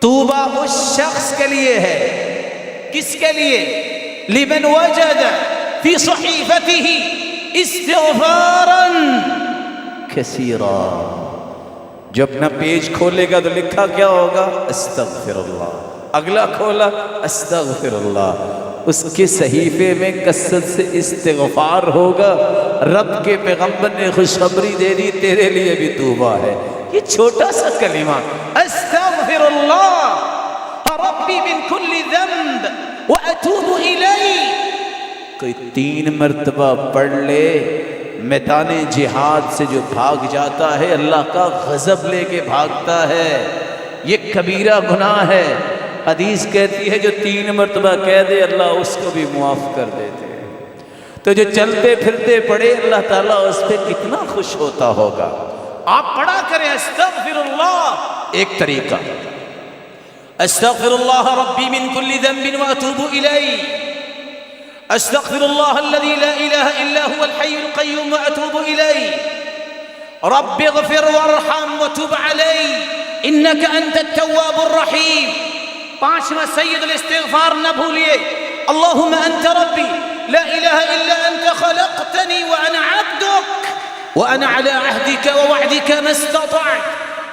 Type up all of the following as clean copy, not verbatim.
तूबा उस शख्स के लिए है, किसके लिए? लिमन वजद फी सहीफतिही इस्तिग़फ़ारन कसीरा। जो अपना पेज खोलेगा तो लिखा क्या होगा? अस्तग़फिरुल्लाह। अगला खोला अस्तग़फिरुल्लाह। उसके सहीफे में कसरत से इस्तिग़फ़ार होगा। रब के पैगंबर ने खुशखबरी दे दी, तेरे लिए भी तूबा है। ये छोटा सा कलिमा अस्तग़फिरुल्लाह रब्बी मिन कुल्ली ज़ंब व अतूबु इलैहि, कोई 3 मरतबा पढ़ ले, मैदाने जिहाद से जो भाग जाता है अल्लाह का गज़ब लेके भागता है। ये कबीरा गुनाह है। हदीस कहती है जो 3 मरतबा कह दे अल्लाह उसको भी मुआफ़ कर देते हैं। तो जो चलते फिरते पड़े अल्लाह ताला उस पर कितना खुश होता होगा। आप पढ़ा करें अस्तग़फिरुल्लाह। एक तरीका अस्तग़फिरुल्लाह रब्बी मिन कुल्ली ज़ंबिन व अतूबु इलैहि, अस्तग़फिरुल्लाह अल्लज़ी ला इलाहा इल्ला हुवल हय्युल क़य्यूम व अतूबु इलैहि, रब्बिग़फ़िर वरहम व तुब अलैहि इन्नका अंतत तव्वाबुर रहीम। 5वां सय्यदुल इस्तिग़फ़ार न भूलिए। अल्लाहुम्मा अंत रब्बी ला इलाहा इल्ला अंत ख़लक़तनी व अना अब्दुक व अना अला अहदिका व वअदिका मस्ततअत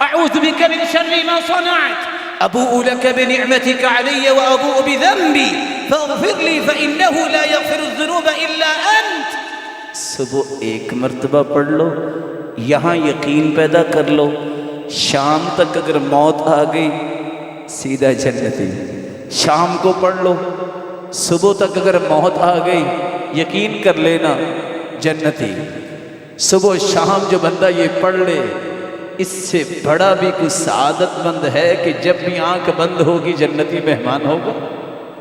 अऊज़ु बिका मिन शर्रि मा सनअत अबूउ लका बिनिअमतिका अलय्या व अबूउ बिज़ंबी फ़ग़फ़िर ली फ़इन्नहु ला यग़फ़िरु ज़ुनूब इल्ला अंत। सुबह 1 मरतबा पढ़ लो, यहाँ यकीन पैदा कर लो, शाम तक अगर मौत आ गई सीधा जन्नती। शाम को पढ़ लो, सुबह तक अगर मौत आ गई यकीन कर लेना जन्नती। सुबह शाम जो बंदा ये पढ़ ले, इससे बड़ा भी कोई सआदतमंद है कि जब भी आंख बंद होगी जन्नती मेहमान होगा।